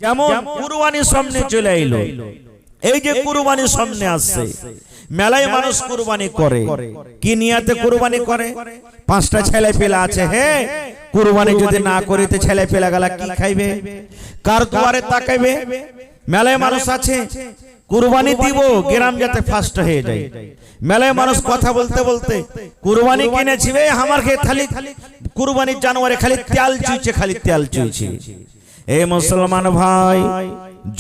যেমন কুরবানির সামনে চলে এলো, এই যে কুরবানির সামনে আসছে, মেলায় মানুষ কুরবানি করে, কি নিয়তে কুরবানি করে? পাঁচটা ছেলে পেলে আছে, হে কুরবানি যদি না করিতে ছেলে পেলে গেলা কি খাইবে, কার দুয়ারে তাকাইবে? মেলায় মানুষ আছে কুরবানি দিব গ্রাম যাতে ফাস্ট হয়ে যায়। মেলায় মানুষ কথা বলতে বলতে কুরবানি কিনেছি বে আমার খেয়ে খালি কুরবানির জানুয়ারে খালি তেল চুইছে, খালি তেল চুইছে। এই মুসলমান ভাই,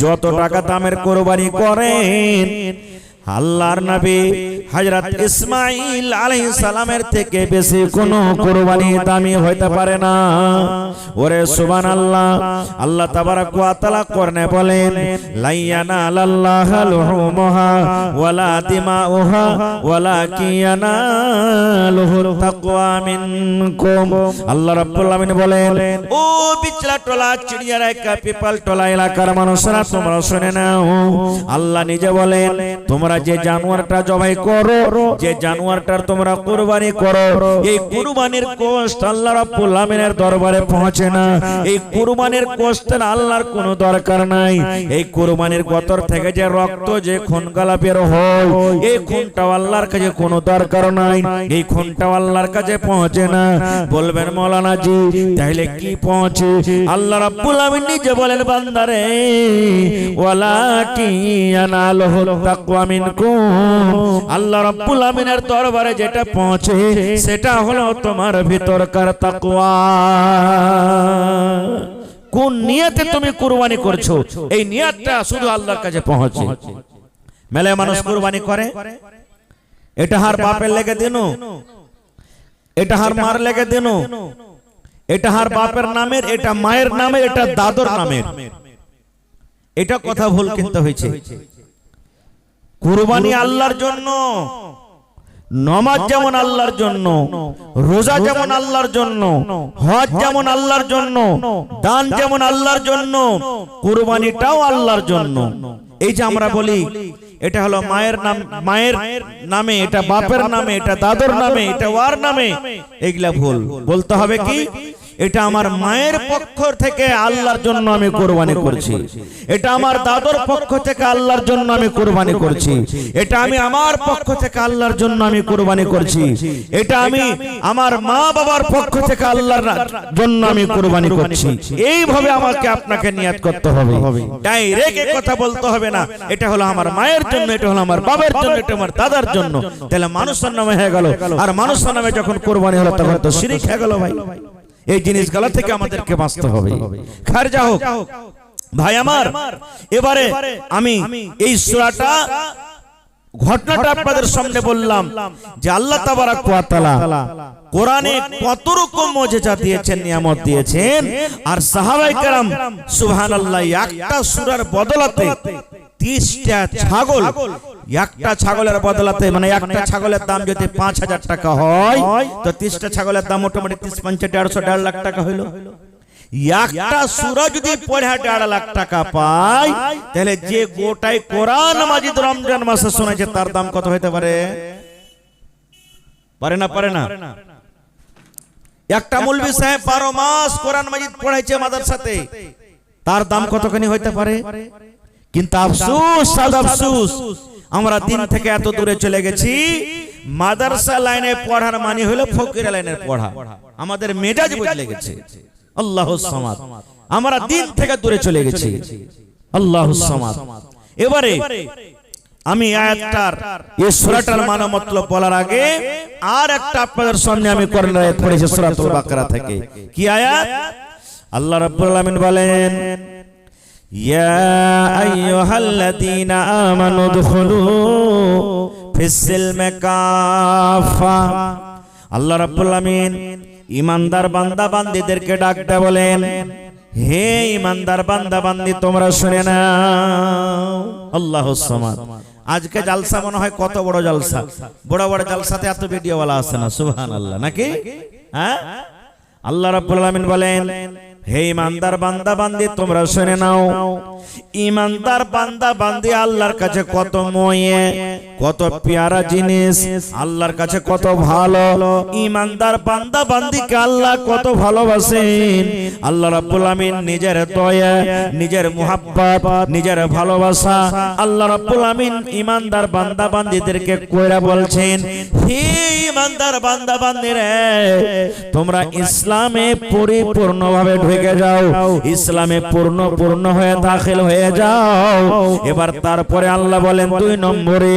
যত টাকা দামের কুরবানি করেন, আল্লাহর নবী হযরত ইসমাঈল আলাইহিস সালামের থেকে বেশি কোনো কুরবানি দামি হইতে পারে না। ওরে সুবহানাল্লাহ, আল্লাহ তাবারাক ওয়া তাআলা কোরআনে বলেন, লাইয়ানালাল্লাহু লুহুমুহা ওয়ালা দিমাউহা ওয়ালাকিন ইয়ানালুহু তাকওয়া মিনকুম। আল্লাহ রাব্বুল আলামিন বলেন, ও বিচলা টলা চিড়িয়ারা পিপাল টলা এলাকার মানুষরা তোমরা শুনে নাও, আল্লাহ নিজে বলেন, তোমরা যে জানোয়ারটা জবাই করো, যে জানোয়ারটার তোমরা কুরবানি করো, এই কুরবানির গোশত আল্লাহ রাব্বুল আমিনের দরবারে পৌঁছে না। এই কুরবানির গোশতের আল্লাহর কোনো দরকার নাই। এই কুরবানির গতর থেকে যে রক্ত, যে খুনগালা বের হয়, এই খুনটাও আল্লাহর কাছে কোনো দরকার নাই। এই খুনটাও আল্লাহর কাছে পৌঁছে না। বলবেন মাওলানা জি তাহলে কি পৌঁছে? আল্লাহ রাব্বুল আমিন নিজে বলেন, বান্দারে ওয়ালাকিন ইয়ানালুহু তাকওয়া মিনকুম, আল্লাহ রাব্বুল আমিনের দরবারে যেটা পৌঁছে সেটা হলো তোমার ভিতরকার তাকওয়া। কোন নিয়তে তুমি কুরবানি করছো, এই নিয়তটা শুধু আল্লাহর কাছে পৌঁছে। মেলায় মানুষ কুরবানি করে, এটা হার বাপের লেগে দিনু, এটা হার মার লেগে দিনু, এটা হার বাপের নামের, এটা মায়ের নামের, এটা দাদর নামের। এটা কথা ভুল কিন্তু হয়েছে। কুরবানি আল্লাহর জন্য, নামাজ যেমন আল্লাহর জন্য, রোজা যেমন আল্লাহর জন্য, হজ যেমন আল্লাহর জন্য, দান যেমন আল্লাহর জন্য, কুরবানিটাও আল্লাহর জন্য। এই যে আমরা বলি এটা হলো মায়ের নাম, মায়ের নামে, এটা বাপের নামে, এটা দাদর নামে, এটা ওয়ার নামে, এগুলা ভুল। বলতে হবে কি, এটা আমার মায়ের পক্ষ থেকে আল্লাহর জন্য আমি কুরবানি করছি, এটা আমার দাদর পক্ষ থেকে আল্লাহর জন্য আমি কুরবানি করছি, এটা আমি আমার পক্ষ থেকে আল্লাহর জন্য আমি কুরবানি করছি, এটা আমি আমার মা বাবার পক্ষ থেকে আল্লাহর জন্য আমি কুরবানি করছি। এইভাবে আমাকে আপনাকে নিয়ত করতে হবে, ডাইরেক্ট এই কথা বলতে হবে না এটা হলো আমার মায়ের জন্য, এটা হলো আমার বাবার জন্য, এটা আমার দাদার জন্য। তাহলে মানুষের নামে হয়ে গেল, আর মানুষের নামে যখন কুরবানি হলো তখন তো শিরক হয়ে গেল। ভাই এই জিনিসগুলো থেকে আমাদেরকে বাঁচতে হবে। খারজা হোক ভাই আমার, এবারে আমি এই সূরাটা ঘটনাটা আপনাদের সামনে বললাম যে আল্লাহ তাবারাক ওয়া তাআলা কোরআনে কত রকম মুজিজা দিয়েছেন, নিয়ামত দিয়েছেন। আর সাহাবায়ে কেরাম সুবহানাল্লাহ, একটা সূরার বদলাতে 30টা ছাগল, একটা ছাগলের বদলাতে, মানে একটা ছাগলের দাম যদি 5000 টাকা হয়, তো 30টা ছাগলের দাম মোটামুটি 30, 50, 150, 1.5 লাখ টাকা হইল। একটা সূরা যদি পড়ে 1.5 লাখ টাকা পায়, তাহলে যে গোটাই কোরআন মাজিদ রমজান মাসে শোনাছে তার দাম কত হইতে পারে? পারে না? পারে না? একটা মৌলভী সাহেব 12 মাস কোরআন মাজিদ পড়াইছে মাদ্রাসাতে, তার দাম কতখানি হইতে পারে? কিন্তু আফসোস, আফসোস, আমরা দিন থেকে এত দূরে চলে গেছি। মাদ্রাসা লাইনে পড়ার মানে হলো ফকির লাইনের পড়া। আমাদের মেজাজ বদলে গেছে। আল্লাহুস সামাদ, আমরা দিন থেকে দূরে চলে গেছি। আল্লাহুস সামাদ। এবারে আমি আয়াতটার, এই সূরাটার মানে মতলব বলার আগে আর একটা আপনাদের সামনে আমি কোরআন আয়াত পড়েছি সূরাতুল বাকারা থেকে। কি আয়াত? আল্লাহ রাব্বুল আলামিন বলেন, ইয়া আইয়ুহাল্লাযীনা আমানু দুখুলু ফিস-সিলমি কাফা। আল্লাহ রাব্বুল আলামিন ঈমানদার বান্দা বান্দীদেরকে ডাকতে বলেন, হে ঈমানদার বান্দা বান্দী তোমরা শুনে নাও। আল্লাহুস সামাদ। আজকে জালসা মনে হয় কত বড় জালসা, বড় বড় জালসাতে এত ভিডিওওয়ালা আসে না, সুবহানাল্লাহ, নাকি? হ্যাঁ, আল্লাহ রাব্বুল আলামিন বলেন, হে ঈমানদার বান্দা বান্দী তোমরা শুনে নাও। ঈমানদার বান্দা বান্দী আল্লাহর কাছে কত ময়ে, কত পেয়ারা জিনিস, আল্লাহর কাছে কত ভালো। ঈমানদার বান্দা বান্দিকে আল্লাহ কত ভালোবাসেন। আল্লাহ রাব্বুল আমিন নিজের দয়া, নিজের মুহাব্বত, নিজের ভালোবাসা আল্লাহ রাব্বুল আমিন ঈমানদার বান্দা বান্দীদেরকে কইরা বলছেন, হে ঈমানদার বান্দা বান্দীরা, তোমরা ইসলামে পরিপূর্ণভাবে ঢুকে যাও, ইসলামে পূর্ণ হয়ে দাখিল হয়ে যাও। এবার তারপরে আল্লাহ বলেন 2 নম্বরে,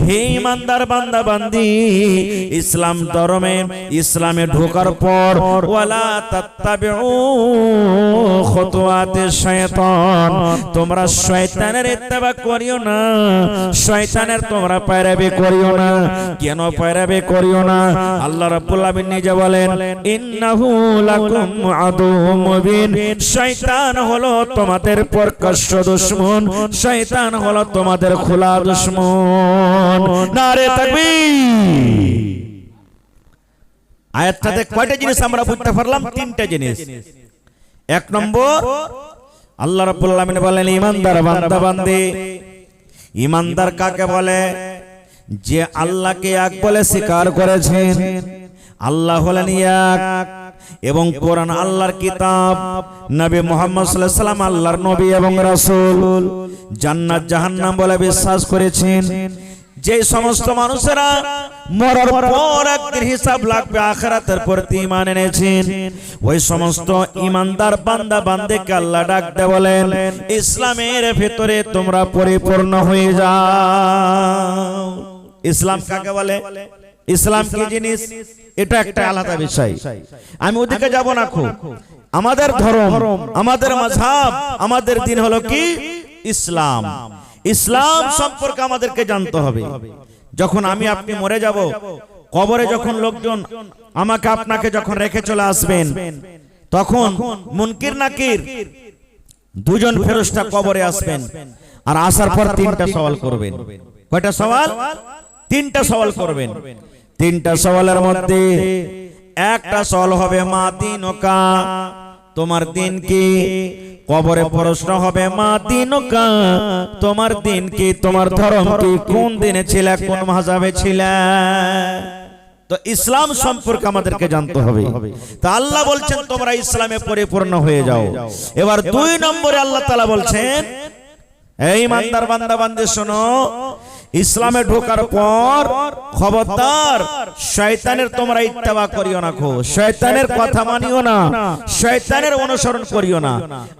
হে ঈমানদার বান্দা বান্দি, ইসলাম ধর্মে ইসলামে ঢোকার পর ওয়ালা তাত্তাবিউ খুতুওয়াতিশ শায়তান, তোমরা শয়তানের ইত্তেবা করিও না, শয়তানের তোমরা পয়রাবি করিও না। কেন পয়রাবি করিও না? আল্লাহ রাব্বুল আমিন নিজে বলেন, ইন্নাহু লাকুম আদুউম মুবিন, শয়তান হলো তোমাদের প্রকাশ্য দুশমন, শয়তান হলো তোমাদের খোলা দুশমন। নারে তাকবীর। আয়াতটাতে কয়টা জিনিস আমরা বুঝতে পারলাম? 3টা জিনিস। 1 নম্বর, আল্লাহ রাব্বুল আমিন বলেন ঈমানদার বান্দা বান্দী। ঈমানদার কাকে বলে? যে আল্লাহকে এক বলে স্বীকার করেছেন। আল্লাহ হলেন এক এবং কোরআন আল্লাহর কিতাব, নবী মুহাম্মদ সাল্লাল্লাহু আলাইহি ওয়াসাল্লাম আল্লাহর নবী এবং রাসূল, জান্নাত জাহান্নাম বলে বিশ্বাস করেছেন। যে সমস্ত মানুষেরা মরার পর একদিন হিসাব লাগবে আখিরাতের প্রতি ঈমান এনেছেন, ওই সমস্ত ঈমানদার বান্দা বান্দিকে আল্লাহ ডাকতে বলেন, ইসলামের ভিতরে তোমরা পরিপূর্ণ হয়ে যাও। ইসলাম কাকে বলে? ইসলাম কি জিনিস? এটা একটা আলাদা বিষয়, আমি ওদিকে যাব না। খুব আমাদের ধর্ম, আমাদের মাযহাব, আমাদের দিন হলো কি? ইসলাম। ইসলাম সম্পর্কে আমাদেরকে জানতে হবে। যখন আমি আপনি মরে যাব, কবরে যখন লোকজন আমাকে আপনাকে যখন রেখে চলে আসবেন, তখন মুনকির নাকির 2 জন ফেরেশতা কবরে আসবেন, আর আসার পর 3টা সওয়াল করবেন। কয়টা সওয়াল? 3টা সওয়াল করবেন। 3টা সওয়ালের মধ্যে একটা সওয়াল হবে মা দিনুকা, তোমার দিন কি? কবরে প্রশ্ন হবে মা দিনুকা, তোমার দিন কি, তোমার ধর্ম কি, কোন দিনে ছিলে, কোন মাযহাবে ছিলে। তো ইসলাম সম্পর্কে আমাদেরকে জানতে হবে। তা আল্লাহ বলছেন তোমরা ইসলামে পরিপূর্ণ হয়ে যাও। এবার 2 নম্বরে আল্লাহ তাআলা বলছেন, এই ঈমানদার বান্দা বান্দি শোনো, ইসলামে ঢোকার পর খবরদার শয়তানের তোমরা ইত্তেবা করিও না, শয়তানের কথা মানিও না, শয়তানের অনুসরণ করিও না।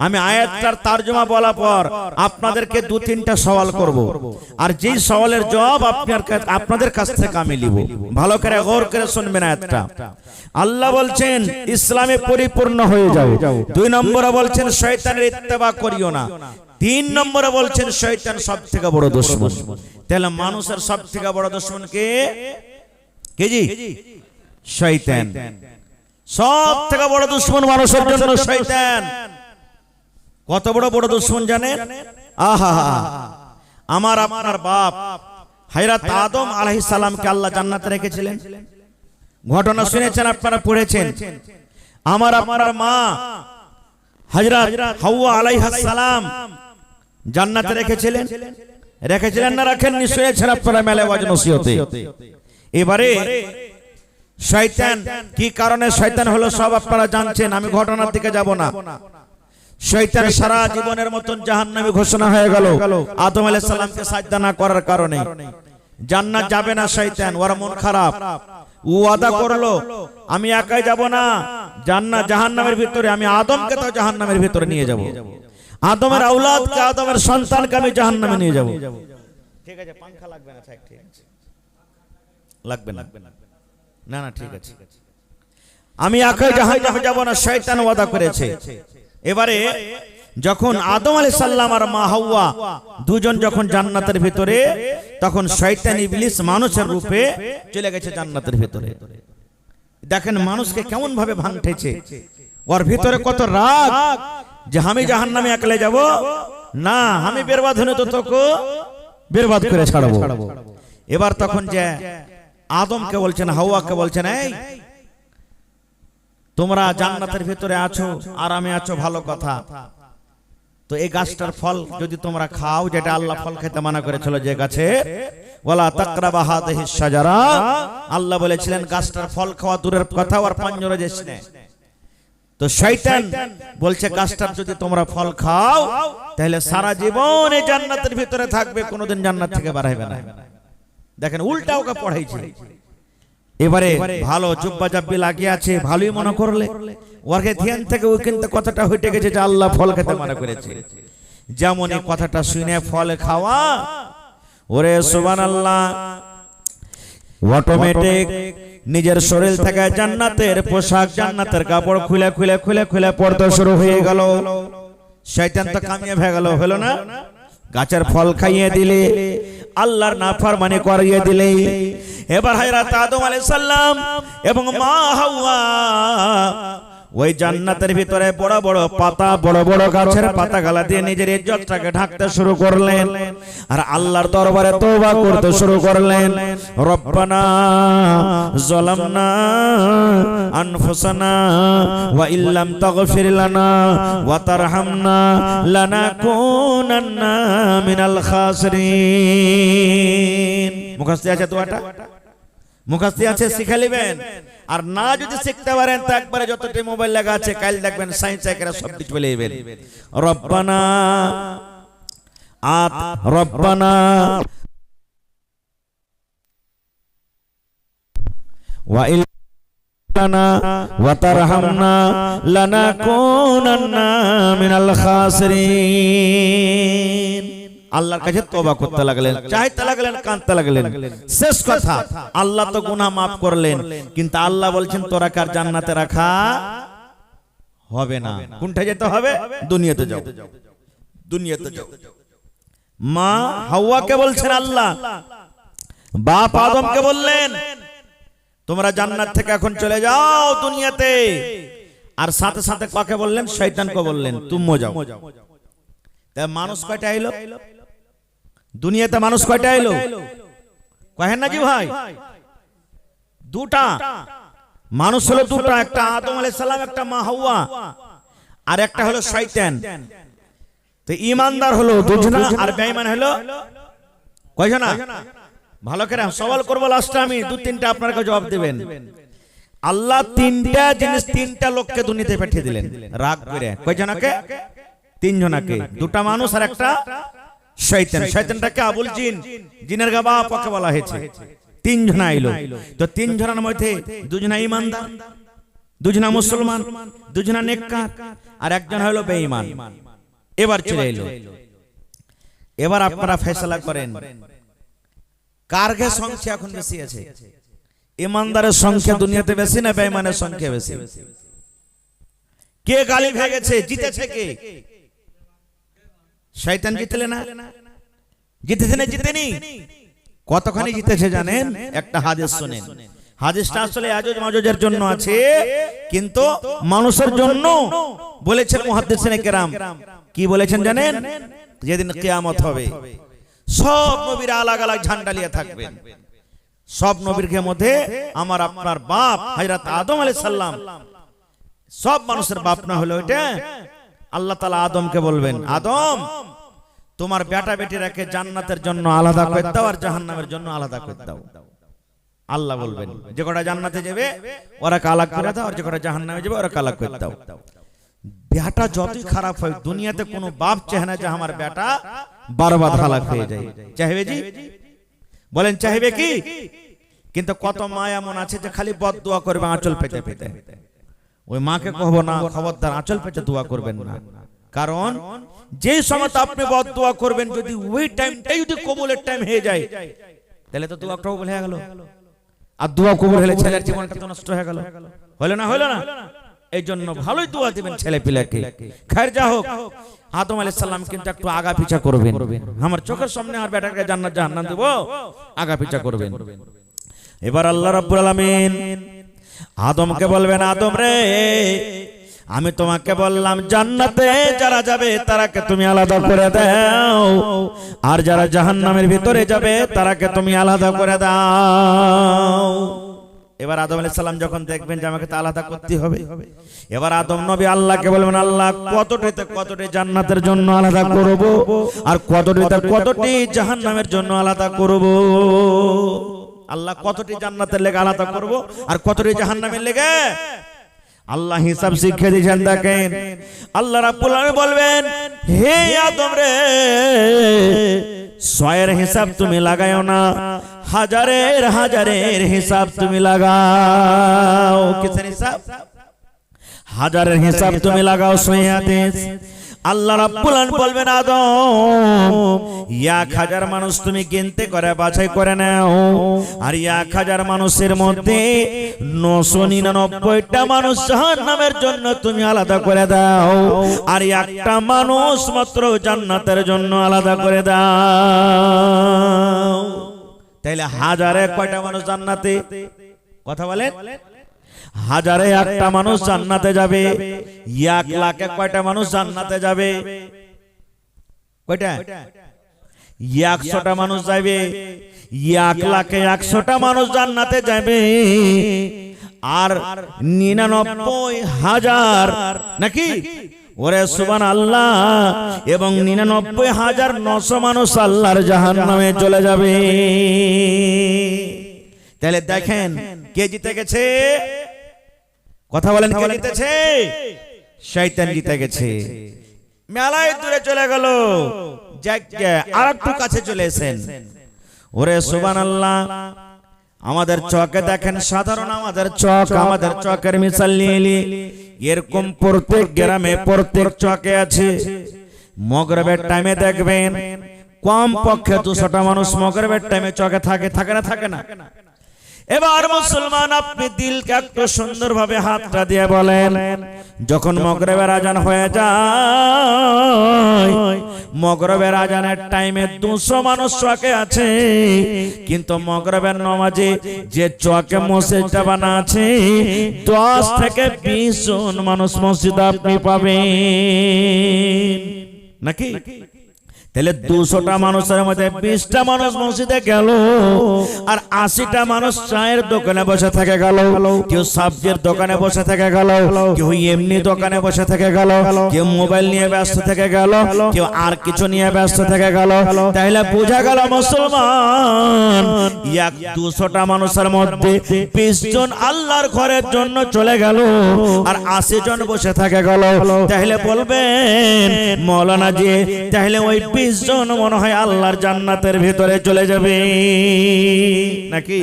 আমি আয়াতটার তরজমা বলার পর আপনাদেরকে 2-3টা সওয়াল করব, আর যেই সওয়ালের জবাব আপনাদের কাছ থেকে আমি নিব। ভালো করে গৌর করে শুনবেন আয়াতটা। আল্লাহ বলছেন ইসলামে পরিপূর্ণ হয়ে যাও। 2 নম্বরে বলছেন শয়তানের ইত্তেবা করিও না। 3 নম্বরে বলছেন শয়তান সবথেকে বড় দুশমন। তাহলে মানুষের সবথেকে বড় দুশমন কে? কে জি? শয়তান। সবথেকে বড় দুশমন মানুষের জন্য শয়তান। কত বড় দুশমন জানেন? আহা, আমার আপনার বাপ হযরত আদম আলাইহিস সালামকে আল্লাহ জান্নাতে রেখেছিলেন। ঘটনা শুনেছেন, আপনারা পড়েছেন। আমার আপনার মা হযরত হাওয়া আলাইহিস সালাম জান্নাতে রেখেছিলেন না রাখেননি? শুনেছেন আপনারা মেলা ওয়াজ নসিহতে। এবারে শয়তান কি কারণে শয়তান হলো সব আপনারা জানছেন, আমি ঘটনার দিকে যাব না। শয়তান সারা জীবনের মতন জাহান্নামী ঘোষণা হয়ে গেল আদম আলাইহিস সালামকে সাজদা না করার কারণে। জান্নাত যাবে না শয়তান, ওর মন খারাপ। ও ওয়াদা করলো আমি একাই যাব না জান্নাত জাহান্নামের ভিতরে, আমি আদমকে তো জাহান্নামের ভিতরে নিয়ে যাব, আদমের আওলাদকে, আদমের সন্তানকে আমি জাহান্নামে নিয়ে যাব। ঠিক আছে, পাঙ্খা লাগবে না? ঠিক আছে, লাগবে না? না না, ঠিক আছে, আমি একাই জাহান্নামে যাব না, শয়তান ওয়াদা করেছে। এবারে যখন আদম আলাইহিস সালাম আর মা হাওয়া দুজন যখন জান্নাতের ভিতরে, তখন শয়তান ইবলিস মানুষের রূপে চলে গেছে জান্নাতের ভিতরে। দেখেন মানুষকে কেমন ভাবে ভাঙতেছে, ওর ভিতরে কত রাগ যে আমি জাহান্নামে একলা যাব না, আমি বরবাদ হলে তো তোকে বরবাদ করে ছাড়বো। এবার তখন যে আদমকে বলছেন, হাওয়াকে বলছেন, এই তোমরা জান্নাতের ভিতরে আছো, আরামে আছো, ভালো কথা, তো এই গাছটার ফল যদি তোমরা খাও, যেটা আল্লাহ ফল খেতে মানা করেছিল যে গাছে, ওয়ালা তাকরাবা হাযিহিস শাজারা, আল্লাহ বলেছিলেন গাছটার ফল খাওয়া দূরের কথা, আর পাঞ্জরে যাস না। তো শয়তান বলছে গাছটার যদি তোমরা ফল খাও তাহলে সারা জীবন এই জান্নাতের ভিতরে থাকবে, কোনোদিন জান্নাত থেকে বার হবে না। দেখেন উল্টা ওকে পড়াইছে। এবারে ভালো জুব্বা জাব্বি লাগিয়ে আছে, ভালোই মনে করলে ওকে ধ্যান থেকে ওই কিন্তু কথাটা হইতে গেছে যে আল্লাহ ফল খেতে মানা করেছে। যেমন এই কথাটা শুনে ফল খাওয়া, ওরে সুবহানাল্লাহ, অটোমেটিক নিজের শরীর থেকে জান্নাতের পোশাক, জান্নাতের কাপড় খুলে খুলে খুলে খুলে পড়তে শুরু হয়ে গেল। শয়তান তো কামিয়ে হয়ে গেল, হলো না? গাছের ফল খাইয়ে দিলে, আল্লাহর নাফরমানি করিয়ে দিলে। এবার হযরত আদম আলাইহিস সালাম এবং মা হাওয়া ওই জান্নাতের ভিতরে বড় বড় পাতা, বড় বড় গাছের পাতা গালা দিয়ে নিজের ইজ্জতটাকে ঢাকতে শুরু করলেন, আর আল্লাহর দরবারে তওবা করতে শুরু করলেন। রব্বানা যালামনা আনফুসানা ওয়া ইল্লাম তাগফির লানা ওয়া তারহামনা লানাকুনান্না মিনাল খাসিরিন। মুখস্থ আছে দোয়াটা, মুখস্থ আছে, শিখে নেবেন। আর না যদি শিখতে পারেন তো একবারে যতটি মোবাইল লাগা আছে কাল দেখবেন সাইন্স একেরা সব কিছু বলে দিবেন। রব্বানা রব্বানা ওয়া ইল্লানা ওয়া তারহামনা লানাকুনান্না মিনাল খাসিরিন। আল্লাহর কাছে তওবা করতে লাগলেন, চাইতে লাগলেন, কাঁদতে লাগলেন। শেষ কথা, আল্লাহ তো গুনাহ মাফ করলেন, কিন্তু আল্লাহ বলছেন তোরা কার জান্নাতে রাখা হবে না। কোনটা যেতে হবে? দুনিয়াতে যাও, দুনিয়াতে যাও। মা হাওয়াকে বলছেন আল্লাহ, বাপ আদমকে বললেন তোমরা জান্নাত থেকে এখন চলে যাও দুনিয়াতে। আর সাথে সাথে কাকে বললেন? শয়তানকে বললেন তুমিও যাও। তা মানুষ কয়টা এলো দুনিয়াতে? মানুষ কয়টা এলো কহেন না জি ভাই? দুটা মানুষ হলো, দুটা। একটা আদম আলাইহিস সালাম, একটা মা হাওয়া, আর একটা হলো শয়তান। তো ঈমানদার হলো দুজনা, আর বেঈমান হলো কয়জনা? ভালো করে সওয়াল করব লাস্টে আমি, দু তিনটা আপনারা জবাব দিবেন। আল্লাহ তিনটা জিনিস, তিনটা লোককে দুনিয়াতে পাঠিয়ে দিলেন রাগ করে। কয়জনাকে? তিনজনাকে। দুটা মানুষ আর একটা শয়তান। শয়তানটাকে আবুল জিন, জিনের বাপ ওকে বলা হয়েছে। তিনজনা আইলো। তো তিনজনের মধ্যে দুজনা ঈমানদার, দুজনা মুসলমান, দুজনা নেককার, আর একজন হলো বেঈমান। এবার চলে এলো। এবার আপনারা ফয়সালা করেন কার কে সংখ্যা এখন বেশি আছে? ঈমানদারের সংখ্যা দুনিয়াতে বেশি না বেঈমানের সংখ্যা বেশি? কে গালিব হয়ে গেছে? জিতেছে কে? শয়তান জিতলে না? জিতেছে না জিতেনি? কতখানি জিতেছে জানেন? একটা হাদিস শুনেন। হাদিসটা আসলে আজজ মাজজের জন্য আছে, কিন্তু মানুষের জন্য বলেছেন মুহাদ্দিসিনে কেরাম। কি বলেছেন জানেন? যেদিন কিয়ামত হবে সব নবীরা আলাদা আলাদা ঝান্ডা নিয়ে থাকবেন। সব নবীর মধ্যে আমার আপনার বাপ হযরত আদম আলাইহিস সালাম, সব মানুষের বাপ না হলো এটা। আল্লাহ তাআলা আদমকে বলবেন, আদম তোমার বেটা বেটিরাকে জান্নাতের জন্য আলাদা করে দাও আর জাহান্নামের জন্য আলাদা করে দাও। আল্লাহ বলবেন যে কটা জান্নাতে যাবে ওরা আলাদা করে দাও, আর যে কটা জাহান্নামে যাবে ওরা আলাদা করে দাও। বেটা যতই খারাপ হয়, দুনিয়াতে কোনো বাপ চায় না যে আমার বেটা বরবাদ হালাক হয়ে যায়। চাইবে জি? বলেন চাইবে কি? কিন্তু কত মা এমন আছে যে খালি বদদুয়া করবে আঁচল পেতে পেতে। ওই মাকে কহবো না, খবরদার আঁচল পেতে দোয়া করবেন না। কারণ যে সময় আপনি বদদুয়া করবেন, যদি ওই টাইমটাই যদি কবুলের টাইম হয়ে যায়, তাহলে তো দোয়া কবুল হয়ে গেল। আর দোয়া কবুল হলে ছেলের জীবনটা তো নষ্ট হয়ে গেল। হলো না? হলো না? এই জন্য ভালোই দোয়া দিবেন ছেলে পিলাকে। খায়ের যা হোক, আদম আলাইহিস সালাম কিন্তু একটু আগা পিছা করবেন। আমার চোখের সামনে আর বেটাকে জান্নাত জাহান্নাম দেব, আগা পিছা করবেন। এবার আল্লাহ রাব্বুল আলামিন আদমকে বলবেন, আদম রে আমি তোমাকে বললাম জান্নাতে যারা যাবে তারাকে তুমি আলাদা করে দাও, আর যারা জাহান্নামের ভিতরে যাবে তারাকে তুমি আলাদা করে দাও। এবার আদম আলাইহিস সালাম যখন দেখবেন যে আমাকে তো আলাদা করতে হবে, এবার আদম নবী আল্লাহকে বলবেন, আল্লাহ কতটি জান্নাতের জন্য আলাদা করব আর কতটি জাহান্নামের জন্য আলাদা করব। আল্লাহ কতটি জান্নাতের লেগে আলাদা করব আর কতটি জাহান্নামের লেগে আল্লাহ হিসাব শিখিয়ে দিয়েছেন। দেখেন আল্লাহ রাব্বুল আলামিন বলবেন, হে আদম রে, 100-এর হিসাব তুমি লাগাও না, হাজারের হিসাব তুমি লাগাও। কিসের হিসাব? হাজারের হিসাব তুমি লাগাও। সহিহ হাদিস। আল্লাহ রাব্বুল আলামিন বলবেন, আদম 1000 মানুষ তুমি গিনতে করে বাছাই করে নাও, আর 1000 মানুষের মধ্যে 999টা মানুষ জাহান্নামের জন্য তুমি আলাদা করে দাও, আর একটা মানুষ মাত্র জান্নাতের জন্য আলাদা করে দাও। তাইলে হাজারে কয়টা মানুষ জান্নাতে? কথা বলেন। হাজারে একটা মানুষ জান্নাতে যাবে, 1 লাখে কয়টা মানুষ জান্নাতে যাবে? কয়টা? 100টা মানুষ যাবে। 1 লাখে 100টা মানুষ জান্নাতে যাবে, আর 99,000 নাকি? ওরে সুবহানাল্লাহ। এবং 99,900 মানুষ আল্লাহর জাহান্নামে চলে যাবে। তাহলে দেখেন কে জিতে গেছে? কথা বলেন, কে জিতেছে? শয়তান জিতে গেছে। মেলায় দূরে চলে গেল, আর একটু কাছে চলে এসেন। ওরে সুবহানাল্লাহ। আমাদের চকে দেখেন, সাধারণ আমাদের চকের মিসাল নিয়ে এরকম প্রত্যেক গ্রামে প্রত্যেক চকে আছে। মগরিবের টাইমে দেখবেন কম পক্ষে 200টা মানুষ মগরিবের টাইমে চকে থাকে না? এবার মুসলমান, আপনি দিলকে একটু সুন্দরভাবে হাতটা দিয়ে বলেন, যখন মগরিবের আজান হয়ে যায়, মগরিবের আজানের টাইমে 200 মানুষ চকে আছে, কিন্তু মগরিবের নামাজে যে চকে মসজিদটা বানা আছে 10 থেকে 20 জন মানুষ মসজিদে আপনি পাবেন নাকি? তাহলে 200টা মানুষের মধ্যে 20টা মানুষ মসজিদে গেল, আর 80টা মানুষ চায়ের দোকানে বসে থেকে গেল, কেউ সবজির দোকানে বসে থেকে গেল, কেউ এমনি দোকানে বসে থেকে গেল, কেউ মোবাইল নিয়ে ব্যস্ত থেকে গেল, কেউ আর কিছু নিয়ে ব্যস্ত থেকে গেল। তাহলে বোঝা গেল মুসলমান, 200টা মানুষের মধ্যে 20 জন আল্লাহর ঘরের জন্য চলে গেল, আর 80 জন বসে থেকে গেল। তাহলে বলবেন মাওলানা জি, তাহলে ওই 20 জন মনে হয় আল্লাহর জান্নাতের ভিতরে চলে যাবে নাকি?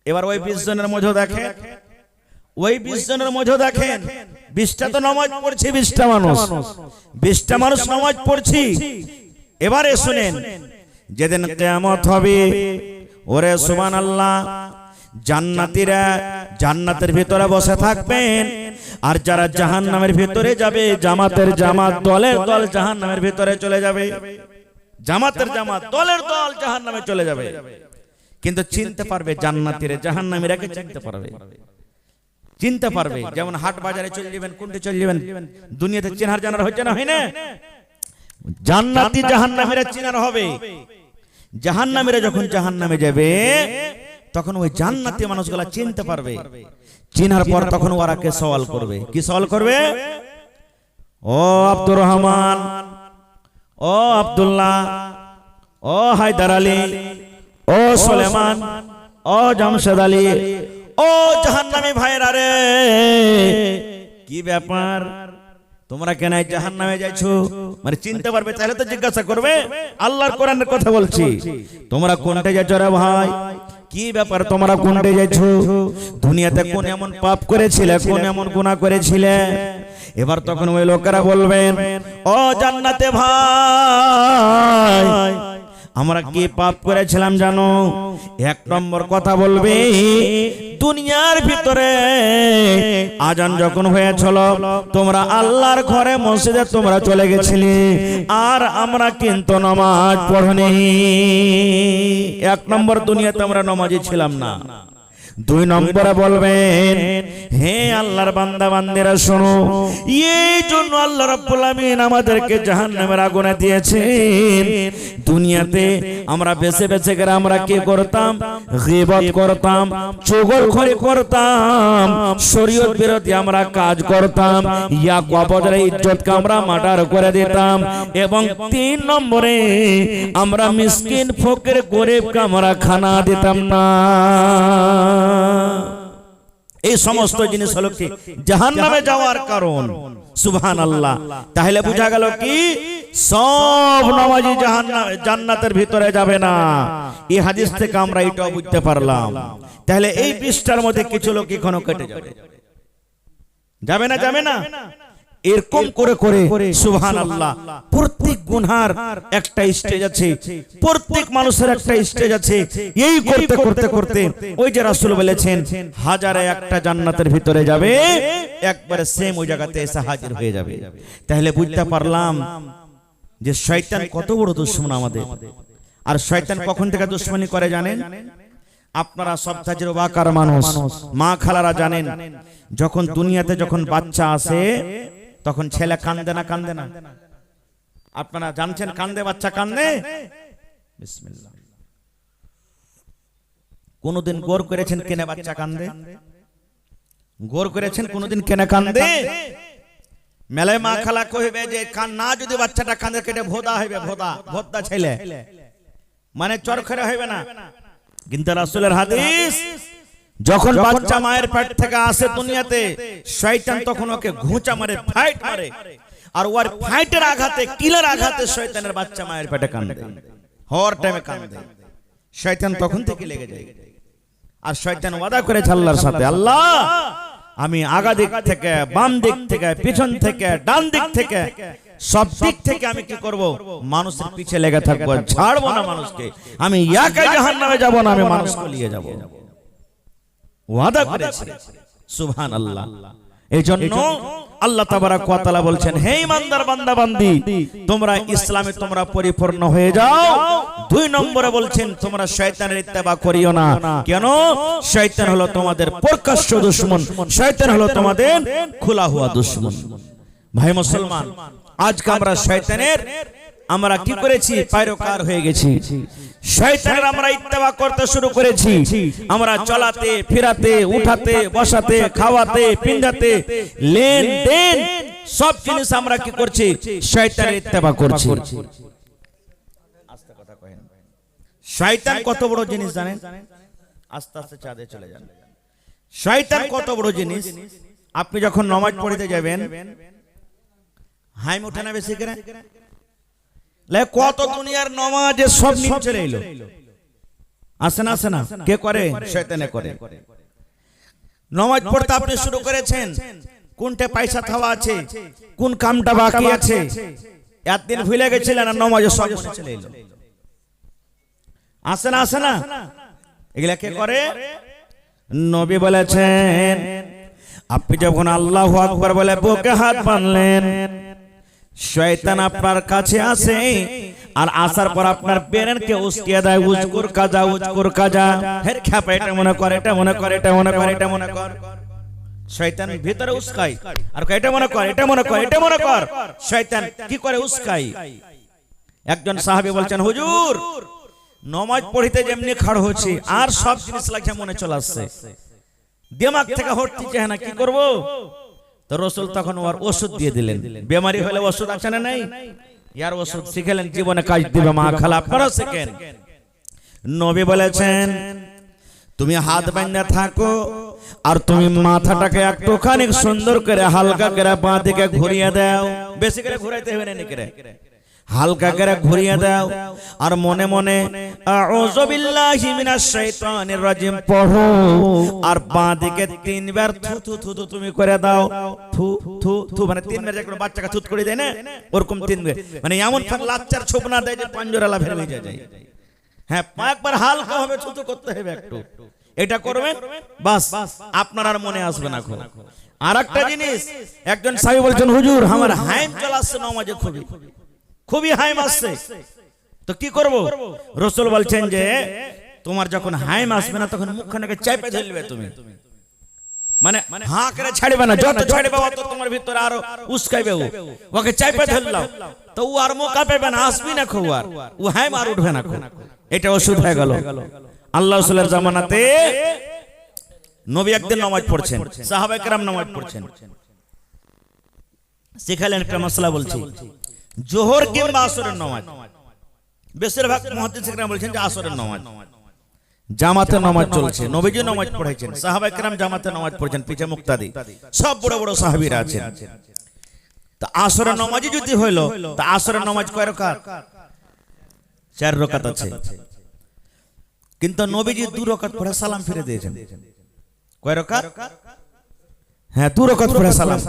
এবার ওই 20 জনের মধ্যে দেখেন, 20টা তো নামাজ পড়ছে, 20টা মানুষ নামাজ পড়ছি। এবারে শুনেন, যেদিন কিয়ামত হবে, ওরে সুবহানাল্লাহ, জান্নাতীরা জান্নাতের ভিতরে বসে থাকবেন, আর যারা জাহান্নামের ভিতরে যাবে, জামাতের জামাত, দলের দল জাহান্নামের ভিতরে চলে যাবে। জামাতের জামাত, দলের দল জাহান্নামে চলে যাবে। কিন্তু চিনতে পারবে জান্নাতীরা জাহান্নামীরাকে চিনতে পারবে। যেমন হাট বাজারে চলে যাবেন, কোনটা চলে যাবেন, দুনিয়াতে চেনার জানার হচ্ছে না, হয় না? জান্নাতি জাহান্নামীরা চেনার হবে। জাহান্নামীরা যখন জাহান্নামে যাবে, তখন ওই জান্নাতি মানুষগুলা চিনতে পারবে। চিনার পর তখন ওরা কে সওয়াল করবে? কি সওয়াল করবে? ও আব্দুর রহমান, ও আব্দুল্লাহ, ও হায়দার আলী, ও সুলেমান, ও জামশেদ আলী, ও জাহান্নামী ভাইরা রে, কি ব্যাপার, তোমরা কেন জাহান্নামে যাইছো? মানে চিনতে পারবে, তাহলে তো জিজ্ঞাসা করবে। আল্লাহর কোরআনের কথা বলছি, তোমরা কোনটা যাচ্ছ রে ভাই? কি ব্যাপার, তোমরা কোনটা যাচ্ছো? দুনিয়াতে কোন এমন পাপ করেছিলে, কোন এমন গুনাহ করেছিলে? এবার তখন ওই লোকেরা বলবেন, ও জান্নাতে ভাই, আমরা কি পাপ করেছিলাম জানো? 1 নম্বর কথা বলবে, দুনিয়ার ভিতরে আজান যখন হয়েছিল, তোমরা আল্লাহর ঘরে মসজিদে তোমরা চলে গেছিলে, আর আমরা কিন্তু নামাজ পড়িনি। 1 নম্বর, দুনিয়াতে আমরা নামাজি ছিলাম না। দুই নম্বরে বলবেন, হে আল্লাহর বান্দা বান্দিরা শোনো, এই জন্য আল্লাহ রাব্বুল আমিন আমাদেরকে জাহান্নামের আগুনে দিয়েছেন। দুনিয়াতে আমরা বেঁচে বেঁচে গেলে আমরা কি করতাম? গীবত করতাম, চুগলখড়ি করতাম, শরীয়ত বিরোধী আমরা কাজ করতাম, ইয়া কবরের ইজ্জতকে আমরা মার্ডার করে দিতাম। এবং 3 নম্বরে আমরা মিসকিন ফকির গরিবকে আমরা খানা দিতাম না। এই সমস্ত জিনিস হলো কি জাহান্নামে যাওয়ার কারণ। সুবহানাল্লাহ। তাহলে বোঝা গেল কি সব নামাজি জান্নাতের ভিতরে যাবে না। এই হাদিস থেকে আমরা এটাও বুঝতে পারলাম। তাহলে এই পৃষ্ঠার মধ্যে কিছু লোক এখনো কেটে যাবে, যাবে না? যাবে না? এরকম করে করে সুবহানাল্লাহ, প্রত্যেক গুনহার একটা স্টেজ আছে, প্রত্যেক মানুষের একটা স্টেজ আছে। এই করতে করতে করতে ওই যে রাসূল বলেছেন হাজারে একটা জান্নাতের ভিতরে যাবে, একবারে সেম ওই জায়গাতে এসে হাজির হয়ে যাবে। তাহলে বুঝতে পারলাম যে শয়তান কত বড় দুশমন আমাদের। আর শয়তান কখন থেকে দুশমনি করে জানেন? আপনারা সব তাজরবাকার মানুষ, মা খালারা জানেন, যখন দুনিয়াতে যখন বাচ্চা আসে তখন ছেলে কান্দে না? কান্দে না? আপনারা জানছেন কান্দে? বাচ্চা কান্দে? বিসমিল্লাহ। কোনদিন গৌর করেছেন কেনে বাচ্চা কান্দে? গৌর করেছেন কোনদিন কেনে কান্দে? মেলায় মা খালা কইবে যে কান না, যদি বাচ্চাটা কান্দে কেটে ভোদা হইবে, ভোদা ছেলে, মানে চরখরে হইবে না। কিন্তু রাসূলের হাদিস, যখন বাচ্চা মায়ের পেট থেকে আসে দুনিয়াতে, শয়তান তখন ওকে ঘুঁচা মারে, ফাইট মারে, আর ওর ফাইটের আঘাতে, কিলের আঘাতে শয়তানের বাচ্চা মায়ের পেটে কান্দে, হওয়ার টাইমে কান্দে। শয়তান তখন থেকে লেগে যায়। আর শয়তান ওয়াদা করেছে আল্লাহর সাথে, আল্লাহ আমি আগা দিক থেকে, বাম দিক থেকে, পিছন থেকে, ডান দিক থেকে, সব দিক থেকে আমি কি করব? মানুষের পিছে লেগে থাকবো, ছাড়বো না মানুষকে। আমি একা জাহান্নামে যাব না, আমি মানুষকে নিয়ে যাব। ওয়াদা করেছে। সুবহানাল্লাহ। এইজন্য আল্লাহ তাবারাক ওয়া তাআলা বলছেন, হে ইমানদার বান্দা বান্দি, তোমরা ইসলামে তোমরা পরিপূর্ণ হয়ে যাও। 2 নম্বরে বলছেন তোমরা শয়তানের ইত্তেবা করিও না। কেন? শয়তান হলো তোমাদের প্রকাশ্য দুশমন, শয়তান হলো তোমাদের খোলা হওয়া দুশমন। ভাই মুসলমান, আজকে আমরা শয়তানের আমরা কি করেছি? পায়রকার হয়ে গেছি। শয়তানের আমরা ইত্তেবা করতে শুরু করেছি। আমরা চলাতে, ফিরাতে, উঠাতে, বসাতে, খাওয়াতে, পিন্ধাতে, লেনদেন সব জিনিস আমরা কি করছি? শয়তানের ইত্তেবা করছি। আস্তে কথা কহেন। শয়তান কত বড় জিনিস জানেন? আস্তে আস্তে চাঁদে চলে যান। শয়তান কত বড় জিনিস। আপনি যখন নামাজ পড়তে যাবেন, হাইম ওঠে না বেশি করে? কত দুনিয়ার নামাজে সব নিয়ে চলে এলো। আসে না? আসে না? কে করে? শয়তানে করে। নামাজ পড়তে আপনি শুরু করেছেন, কোনটা পয়সা খাওয়া আছে, কোন কামটা বাকি আছে, একদিন ভুলে গেছিলেন, আর নামাজে সব মনে চলে এলো। আসে না? আসে না? এগুলা কে করে? নবী বলেছেন, আপনি যখন আল্লাহু আকবার বলে বুকে হাত বাঁধলেন, শয়তান আপনার কাছে আসে, আর আসার পর আপনার ব্রেনকে উস্কিয়ে দেয়, উজকুর কাজা, উজকুর কাজা, হের খ্যাপা, এটা মনে কর, এটা মনে কর, এটা মনে কর, এটা মনে কর। শয়তান ভিতরে উস্কাই, আর এটা মনে কর, এটা মনে কর, এটা মনে কর। শয়তান কি করে? উস্কাই। একজন সাহাবী বলছেন, হুজুর নামাজ পড়িতে যেমনি খাড় হচ্ছে, আর সব জিনিস লাগছে মনে চলে আসছে, দিমাগ থেকে হটতে চায় না, কি করব? তো রাসূল তখন ওর ওষুধ দিয়ে দিলেন। বেমারি হলে ওষুধ আছে না নাই? ইয়ার ওষুধ শিখেলেন, জীবনে কাজ দিবে। মা খালা আপনারা শিখেন। নবী বলেছেন, তুমি হাত বাঁধা থাকো, আর তুমি মাথাটাকে একটুখানি সুন্দর করে হালকা করে বাঁ দিকে ঘুরিয়ে দাও। বেশি করে ঘুরাইতে হবে না, নিকরে হালকা করে ঘুরিয়ে দাও, আর মনে মনে আউযু বিল্লাহি মিনাশ শাইতানির রাজিম পড়ো, আর বাঁ দিকে 3 বার থু থু থু থু তুমি করে দাও। থু থু থু মানে 3 বার, যখন বাচ্চাকে থুত করে দেয় না, ওরকম 3 বার, মানে এমন ফাঁক লাচ্চার ছোপ না দেয় যে পাঞ্জরালা ফেলে হয়ে যায়। হ্যাঁ, একবার হালকা হবে থু থু করতে হবে একটু। এটা করবেন, বাস আপনার আর মনে আসবে না। আর একটা জিনিস, একজন সাহাবী বলছেন, হুজুর আমার হাইম চলাচ্ছে নামাজে, খুবই হাইম আসছে, তো কি করব? রাসূল বলছেন যে তোমার যখন হাইম আসবে না তখন মুখখানাকে চাপে ধরবে তুমি, মানে হাঁ করে ছাড়বে না, যত ছাড়বে অত তোমার ভিতরে আরো উস্কাইবে, ওকে চাপে ধরলাম তো ও আর মুখ পাবে না, আসবি না খুব, আর ও হাইম আর উঠবে না, এটা ওষুধ হয়ে গেল। আল্লাহ রাসূলের জামানাতে নবী একদিন নামাজ পড়ছেন, সাহাবায়ে কেরাম নামাজ পড়ছেন, শিখালেন একটা মাসলা, বলছি জোহর কিংবা আসরের নামাজ, বেশিরভাগ মুহাদ্দিস কেরাম বলছেন যে আসরের নামাজ, জামাতে নামাজ চলছে, নবীজি নামাজ পড়াইছেন, সাহাবায়ে কেরাম জামাতে নামাজ পড়ছেন, পিছে মুক্তাদি সব বড় বড় সাহাবীরা আছেন। তা আসরের নামাজই যদি হইলো, তা আসরের নামাজ কয় রাকাত? 4 রাকাত আছে, কিন্তু নবীজি 2 রাকাত পড়ে সালাম ফিরে দিয়েছেন। কয় রাকাত? হ্যাঁ 2 রাকাত পড়ে সালাম।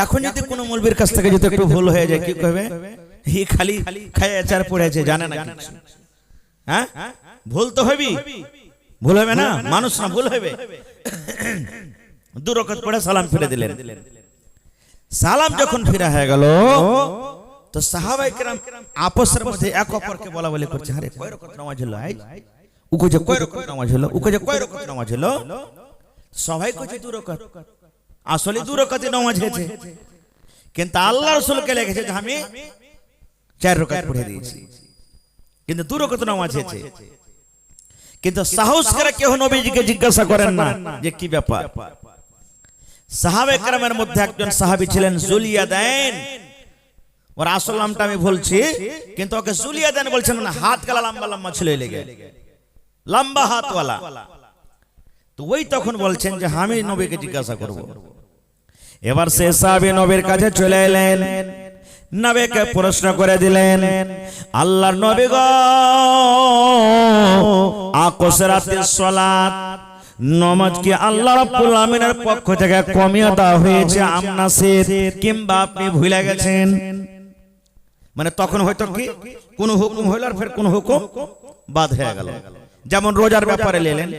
এখন যদি কোনো মৌলবীর কাছ থেকে যদি একটু ভুল হয়ে যায় কি কইবে, এই খালি খায় আচার পড়েছে, জানে না কিছু। হ্যাঁ ভুল তো হইবি, ভুল হবে না, মানুষ না ভুল হবে। 2 রাকাত পড়ে সালাম ফিরে দিলেন। সালাম যখন ফিরা হয়ে গেল তো সাহাবায়ে কেরাম আপসের মধ্যে এক অপরকে বলা বলি করছে, আরে কয় রাকাত নামাজ হলো, উকো যে কয় রাকাত নামাজ হলো, উকো যে কয় রাকাত নামাজ হলো, সবাই কইছে 2 রাকাত, আসলে 2 রাকাতে নামাজ হয়েছে, কিন্তু আল্লাহ রাসূলকে লেগেছে যে আমি 4 রাকাত পড়ে দিয়েছি, কিন্তু 2 রাকাত নামাজ হয়েছে। কিন্তু সাহস করে কেউ নবীজিকে জিজ্ঞাসা করেন না যে কি ব্যাপার। সাহাবায়ে কেরামের মধ্যে একজন সাহাবী ছিলেন জুলিয়াদাইন, ওর আসল নামটা আমি বলছি, কিন্তু ওকে জুলিয়াদাইন বলছেন না, হাত গলা লম্বা লম্বা ছিল, লেগে লম্বা হাতওয়ালা। তো ওই তখন বলছেন যে আমি নবীকে জিজ্ঞাসা করব। এবার সে সাহাবী নবীর কাছে চলে এলেন, নবীকে প্রশ্ন করে দিলেন, আল্লাহর নবী গো, আকসরাতিস সালাত নামাজ কি আল্লাহ রাব্বুল আমিনের পক্ষ থেকে কমিয়ে দেওয়া হয়েছে আমনাসির, কিংবা আপনি ভুলে গেছেন? মানে তখন হয়তো কি কোন হুকুম হইল আর ফের কোন হুকুম বাদ হয়ে গেল। যেমন রোজার ব্যাপারে নিলেন,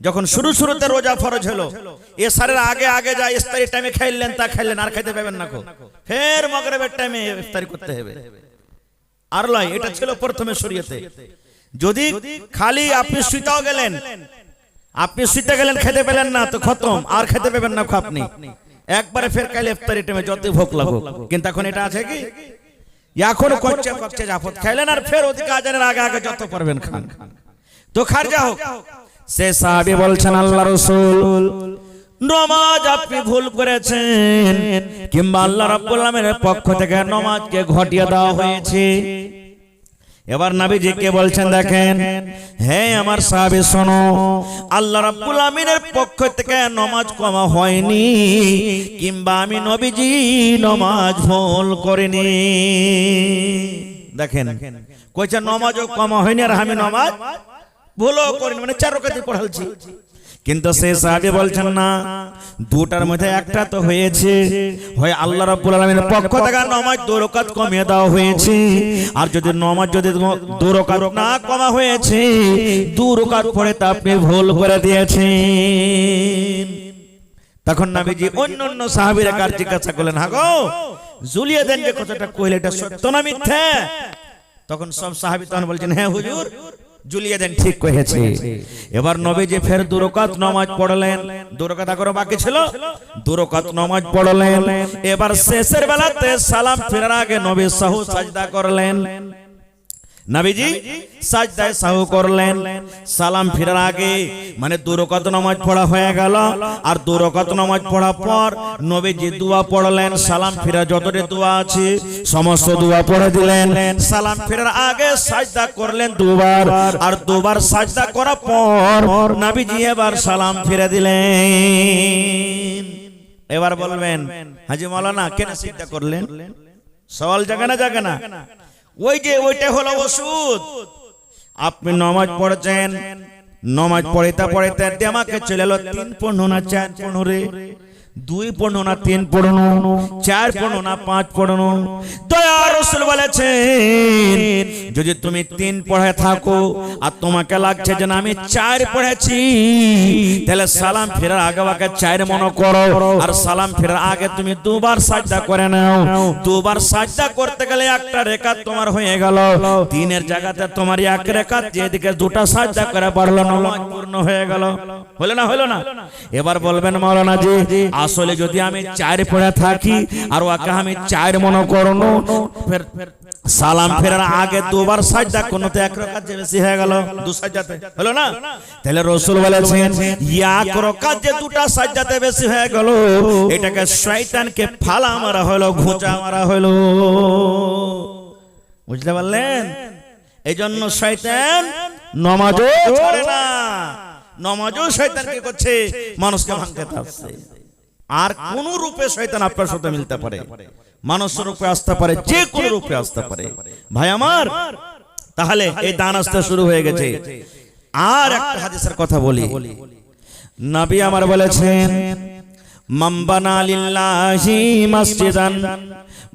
যখন শুরুতে রোজা ফরজ হলো, এশারের আগে যা ইফতারি টাইমে খাইলেন তা খাইলেন, আর খাইতে পাবেন না, ফের মাগরিবের টাইমে ইফতারি করতে হবে। আর লয়, এটা ছিল প্রথমে শরীয়তে। যদি খালি আপনি শুইতাও গেলেন, আপনি শুইতে গেলেন, খেতে পেলেন না, তো খতম, আর খেতে পাবেন না আপনি, একবারে ফের কাইলে ইফতারি টাইমে যত ভোগ লাগুক। কিন্তু এখন এটা আছে কি, এখন কচ্চে জাফত খাইলেন, আর ফের ওদিকে আজানের আগে যত পারবেন খান। তো খারজা হোক। সে সাহাবী বলছেন, আল্লাহ রাসূল নামাজ আপনি ভুল করেছেন, কিংবা আল্লাহ রাব্বুল আমিনের পক্ষ থেকে নামাজকে ঘটিয়ে দেওয়া হয়েছে। এবার নবীজি কে বলছেন দেখেন, হে আমার সাহাবী শোনো, আল্লাহ রাব্বুল আমিনের পক্ষ থেকে নামাজ কমা হয়নি, কিংবা আমি নবীজি নামাজ ভুল করিনি। দেখেন কইছে নামাজও কমা হয়নি আর আমি নামাজ ভুলও করিনি, মানে 4 রাকাতই পড়ালছি। কিন্তু সেই সাহাবী বলছেন না, দুটার মধ্যে একটা তো হয়েছে, হয় আল্লাহ রাব্বুল আলামিনের পক্ষ থেকে নামাজ 2 রাকাত কমিয়ে দেওয়া হয়েছে, আর যদি নামাজ যদি 2 রাকাত না কমা হয়েছে, 2 রাকাত পড়ে তা আপনি ভুল করে দিয়েছেন। তখন নবীজি অন্য সাহাবীরা কার জিজ্ঞাসা করলেন, হ্যাঁ গো জুলিয়াদাইন যে কথাটা কইলে এটা সত্য না মিথ্যা? তখন সব সাহাবী তখন বলছেন, হ্যাঁ হুজুর জুলিয়াদাইন ঠিক কইছে। এবার নবীজি ফের 2 রাকাত নামাজ পড়লেন, 2 রাকাত করে বাকি ছিল, 2 রাকাত নামাজ পড়লেন। এবার শেষের বেলাতে সালাম ফেরার আগে নবী সাহু সাজদা করলেন, নবীজি সাজদায় সাহু করলেন সালাম ফেরার আগে, মানে 2 রাকাত নামাজ পড়া হয়ে গেল। আর 2 রাকাত নামাজ পড়ার পর নবীজি দোয়া পড়লেন, সালাম ফেরা যতটি দোয়া আছে সমস্ত দোয়া পড়ে দিলেন। সালাম ফেরার আগে সাজদা করলেন 2 বার, আর 2 বার সাজদা করার পর নবীজি এবার সালাম ফিরে দিলেন। এবার বলবেন, হাজী মাওলানা কেন সিজদা করলেন? সওয়াল জাগে না? ওই যে ওইটা হলো ওষুধ। আপনি নামাজ পড়ছেন, নামাজ পড়িতে দিমাগে চলে এলো 3 15 না 4 15 রে, 2 পড়ো না 3 পড়ো 4 পড়ো না 5 পড়ো। দয়ার রাসূল বলেছেন যদি তুমি 3 পড়ে থাকো আর তোমাকে লাগছে যে আমি 4 পড়েছি, তাহলে সালাম ফেরার আগে আগে 4 মনে করো, আর সালাম ফেরার আগে তুমি 2 বার সাজদা করে নাও। 2 বার সাজদা করতে গেলে একটা রাকাত তোমার হয়ে গেল, 3 এর জায়গাতে তোমার এক রাকাত, যেদিকে 2টা সাজদা করে পড়লো নামাজ পূর্ণ হয়ে গেল। হলো না? হলো না? এবার বলবেন মাওলানা জি আসলে যদি আমি 4 পড়ে থাকি আর ওকে আমি 4 মনে করনো, ফের সালাম ফেরার আগে 2 বার সাজদা করনো তো 1 রাকাত যে বেশি হয়ে গেল 2 সাজদাতে। হলো না? তাহলে রাসূল বলেছেন এক রাকাত যে 2টা সাজদাতে বেশি হয়ে গেল, এটাকে শয়তানকে ফালা মারা হলো, ঘোঁচা মারা হলো। বুঝতে পারলেন? এইজন্য শয়তান নামাজও ছাড়ে না, নামাজও শয়তান কি করছে? মানুষকে ভাঙতে চাচ্ছে। আর কোন রূপে শয়তান আপনার সাথে মিলতে পারে, মানুষের রূপে আসতে পারে, যে কোন রূপে আসতে পারে। ভাই আমার, তাহলে এই দান আসতে শুরু হয়ে গেছে। আর একটা হাদিসের কথা বলি, নবী আমার বলেছেন মান বানা লিল্লাহি মসজিদান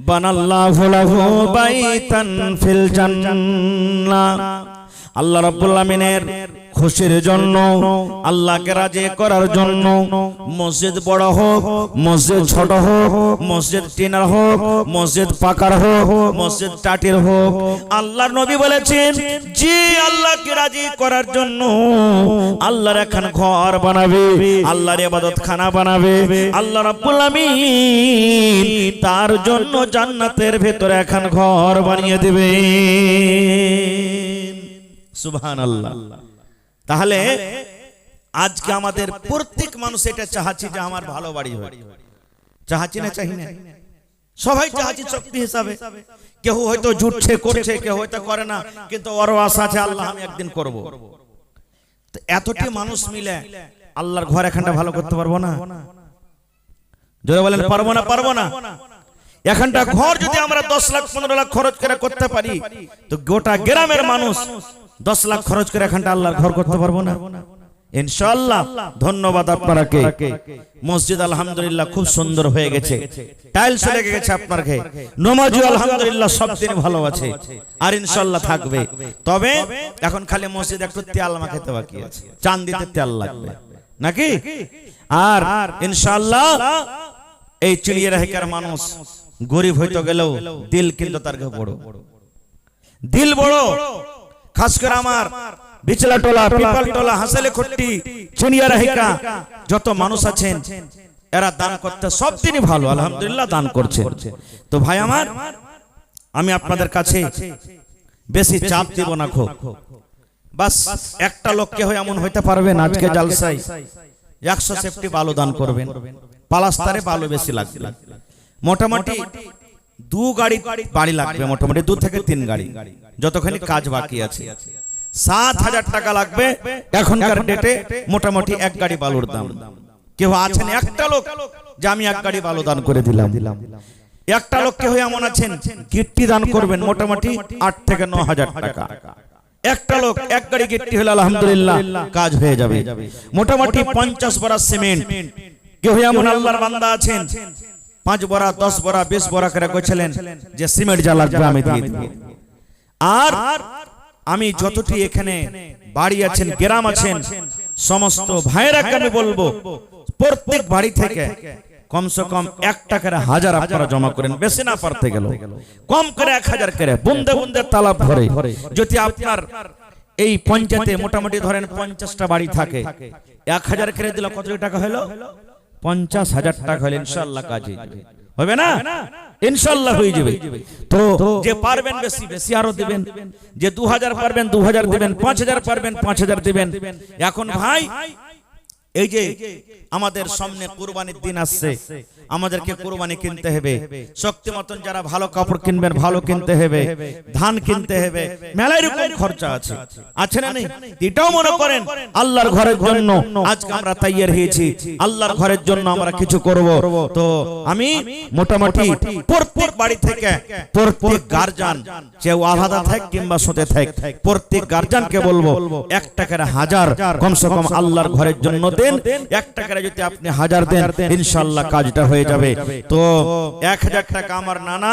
বানাল্লাহু লাহু বাইতান ফিল জান্নাহ। আল্লাহ রাব্বুল আমিনের খুশির জন্য, আল্লাহকে রাজি করার জন্য মসজিদ বড় হোক, মসজিদ ছোট হোক, মসজিদ টিনার হোক, মসজিদ পাকার হোক, মসজিদ টাটির হোক, আল্লাহর নবী বলেছেন যে আল্লাহকে রাজি করার জন্য আল্লাহর একখান ঘর বানাবে, আল্লাহর ইবাদতখানা বানাবে, আল্লাহ রাব্বুল আমিন তার জন্য জান্নাতের ভেতরে একখান ঘর বানিয়ে দেবে। সুবহানাল্লাহ। তাহলে আজকে আমাদের প্রত্যেক মানুষ এটা চাহাচ্ছি যে আমার ভালো বাড়ি হোক, চাহাচ্ছি না? চাহি না? সবাই চাহাচ্ছি শক্তি হিসাবে। কেউ হয়তো জুটছে করছে, কেউ হয়তো করে না, কিন্তু ওরও আশা আছে আল্লাহ আমি একদিন করব। তো এতটি মানুষ মিলে আল্লাহর ঘর এখানটা ভালো করতে পারবো না? জোরে বলেন পারবো না? পারবো না? এখানটা ঘর যদি আমরা 10 লাখ 15 লাখ খরচ করে করতে পারি, তো গোটা গ্রামের মানুষ 10 লাখ খরচ করে এখানটা আল্লাহর ঘর করতে পারবো না? ইনশাআল্লাহ। ধন্যবাদ আপনাকে। মসজিদ আলহামদুলিল্লাহ খুব সুন্দর হয়ে গেছে, টাইলস লেগে গেছে আপনার ঘরে, নামাজি আলহামদুলিল্লাহ সব দিন ভালো আছে, আর ইনশাআল্লাহ থাকবে। তবে এখন খালি মসজিদ একটু তেল মাখাতে বাকি আছে, চাঁদিতে তেল লাগবে নাকি? আর ইনশাআল্লাহ এই চিড়িয়াখানার মানুষ গরিব হইতে গেলেও দিল কিন্তু তার বড়, দিল বড়। খাস করে আমার বিচলা টোলা, পিপাল টোলা, হাসালে খট্টি, চিড়িয়াখানা যত মানুষ আছেন এরা দান করতে সব দিনই ভালো, আলহামদুলিল্লাহ দান করছে। তো ভাই আমার, আমি আপনাদের কাছে বেশি চাপ দিব না, খো বাস একটা লোককে হয়ে এমন হইতে পারবেন আজকে জালসায় 100 সেফটি বালু দান করবেন, পালাস্তারে বালু বেশি লাগবে, মোটামুটি 2 গাড়ি বাড়ি লাগবে, মোটামুটি 2 থেকে 3 গাড়ি, যতখানি কাজ বাকি আছে। 7,000 টাকা লাগবে এখনকার ডেটে মোটামুটি 1 গাড়ি বালুর দাম। কেউ আছেন একটা লোক যে আমি 1 গাড়ি বালু দান করে দিলাম? একটা লোককে হয়ে এমন আছেন গিট্টি দান করবেন মোটামুটি 8 থেকে 9,000 টাকা। একটা লোক 1 গাড়ি গিট্টি হলে আলহামদুলিল্লাহ কাজ হয়ে যাবে। মোটামুটি 50 বড়া সিমেন্ট, কেউ এমন আল্লাহর বান্দা আছেন 5 বড়া 10 বড়া 20 বড়া করে কইছিলেন যে সিমেন্ট যা লাগবে আমি দিয়ে দেব। আর আমি যতটি এখানে বাড়ি আছেন, গ্রাম আছেন, সমস্ত ভাইরাকে আমি বলবো প্রত্যেক বাড়ি থেকে কমসে কম 1 টাকার 1000 আপনারা জমা করেন, বেশি না পারতে গেল কম করে 1000 করে বুন্দে বুন্দে তালাব ভরে। যদি আপনার এই পঞ্চায়েতে মোটামুটি ধরেন 50টা বাড়ি থাকে, 1000 করে দিলে কত টাকা হলো? 50,000 টাকা হলে ইনশাআল্লাহ কাজ হবে না? ইনশাআল্লাহ হয়ে যাবে। তো যে পারবেন বেশি বেশি আরো দিবেন, যে 2000 পারবেন 2000 দিবেন, 5000 পারবেন 5000 দিবেন। এখন ভাই এই যে আমাদের সামনে কুরবানির দিন আসছে, আমাদেরকে কুরবানি কিনতে হবে, শক্তি মতন যারা ভালো কাপড় কিনবেন ভালো কিনতে হবে, ধান কিনতে হবে, মেলাই রকম খরচা আছে, আছে না নেই? এটাও মনে করেন আল্লাহর ঘরের জন্য আজকে আমরা তৈয়ার হয়েছি, আল্লাহর ঘরের জন্য আমরা কিছু করব। তো আমি মোটামুটি প্রত্যেক বাড়ি থেকে প্রত্যেক গার্জিয়ান, কেউ আলাদা থাক কিংবা সাথে থাক, প্রত্যেক গার্জিয়ানকে বলবো 1 টাকার 1000 কমসে কম আল্লাহর ঘরের জন্য দেন, 1 টাকা যদি আপনি 1000 দেন, ইনশাআল্লাহ কাজটা হয়ে যাবে। তো 1000 টাকা আমার নানা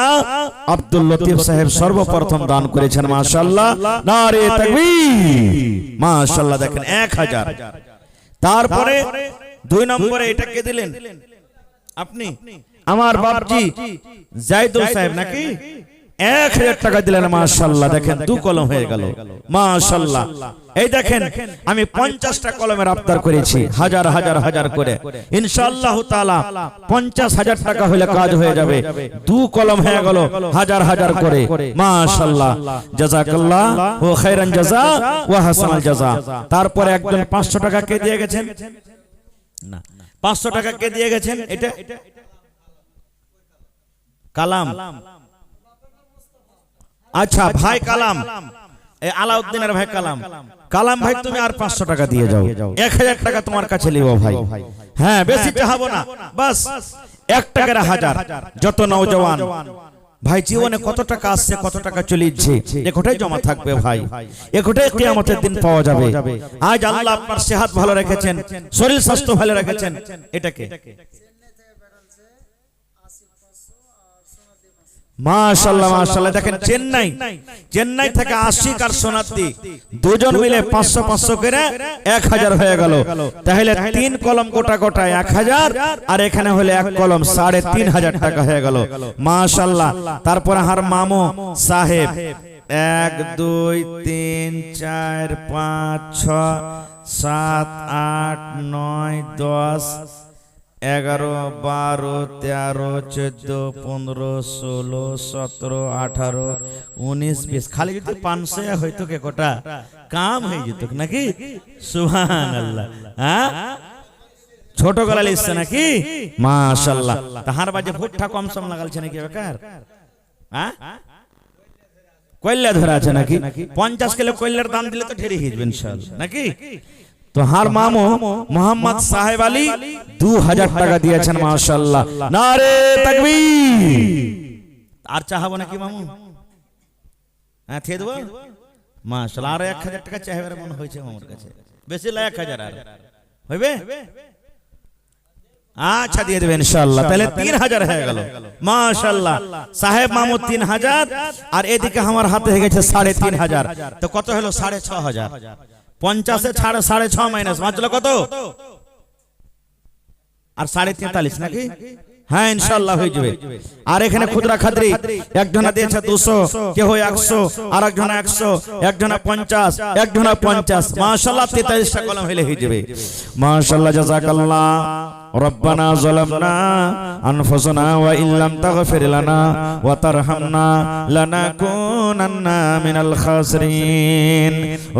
আব্দুল লতিফ সাহেব সর্বপ্রথম দান করেছেন, মাশাআল্লাহ, নারে তাকবীর, মাশাআল্লাহ। দেখেন 1000। তারপরে 2 নম্বরে এটা কে দিলেন? আপনি, আমার বাপজি জাইদুল সাহেব নাকি, 1000 টাকা দিলেন, মাশাআল্লাহ। দেখেন 2 কলম হয়ে গেল, মাশাআল্লাহ। এই দেখেন আমি 50টা কলমের আবদার করেছি, হাজার হাজার হাজার করে, ইনশাআল্লাহ তাআলা 50,000 টাকা হলে কাজ হয়ে যাবে। 2 কলম হয়ে গেল, হাজার হাজার করে, মাশাআল্লাহ। জাযাকাল্লাহ ওয়া খায়রান জাযা ওয়া হাসানাল জাযা। তারপরে একজন 500 টাকা কে দিয়ে গেছেন? না, 500 টাকা কে দিয়ে গেছেন? এটা কালাম, আচ্ছা ভাই কালাম, এই আলাউদ্দিনের ভাই কালাম। কালাম ভাই তুমি আর 500 টাকা দিয়ে যাও, 1000 টাকা তোমার কাছে লিও ভাই। হ্যাঁ, বেশি চাহাবো না, বাস 1 টাকার 1000। যত নওজওয়ান ভাই জীবনে কত টাকা আসছে, কত টাকা চলে যাচ্ছে, একটাই জমা থাকবে ভাই, একটাই কিয়ামতের দিন পাওয়া যাবে। আজ আল্লাহ আপনার সেহাত ভালো রেখেছেন, শরীর স্বাস্থ্য ভালো রেখেছেন, এটাকে মাশাআল্লাহ মাশাআল্লাহ। দেখেন চেন্নাই থেকে আশিক আর সোনাদ্দি দুজন মিলে 500 করে 1000 হয়ে গেল। তাহলে 3 কলম গোটা গোটা 1000, আর এখানে হলে 1 কলম 3500 টাকা হয়ে গেল, মাশাআল্লাহ। তারপর আর মামু সাহেব 1 2 3 4 5 6 7 8 9 10 11 12 13 14 15 16 17 18 19 20। খালি যদি 500 হইতো কে কোটা কাম হয়ে যেত নাকি? সুবহানাল্লাহ। হ্যাঁ, ছোট গলা লিখছে নাকি? মাশাআল্লাহ। তাহার বাজে ভুট্টা কম সম লাগালছে নাকি বেকার? হ্যাঁ, কয়লা ধরা আছে নাকি? 50 কিলো কয়লার দাম দিলে তো ঢেরে হয়ে যাবে ইনশাআল্লাহ নাকি? তো হার মামু মোহাম্মদ সাহেব আলী 2000 টাকা দিয়েছেন, মাশাআল্লাহ, নারে তাকবীর। আর চাহাবো নাকি মামু? হ্যাঁ, থে দেবো, মাশাআল্লাহ। আর 1000 টাকা চাইবার মনে হয়েছে আমার কাছে, বেশি না 1000 আর হইবে? আচ্ছা দিয়ে দেবেন ইনশাআল্লাহ। তাহলে 3000 হয়ে গেল, মাশাআল্লাহ। সাহেব মামু 3000, আর এদিকে আমার হাতে হয়ে গেছে 3500। তো কত হলো? 6500। 50 এ ছাড় 6.5 মাইনাস বাঁচলো কত? আর 43.5 নাকি? হ্যাঁ, ইনশাআল্লাহ হয়ে যাবে। আর এখানে খুদরা খাদরি একজনা দিয়েছে 200, কেউ 100, আর একজনা 100, একজনা 50, একজনা 50, মাশাআল্লাহ 43টা কলম হলে হয়ে যাবে, মাশাআল্লাহ। জাযাকাল্লাহ। রব্বানা যালামনা আনফুসানা ওয়া ইল্লাম তাগফির লানা ওয়া তারহামনা লানাকুনান্না মিনাল খাসিরিন।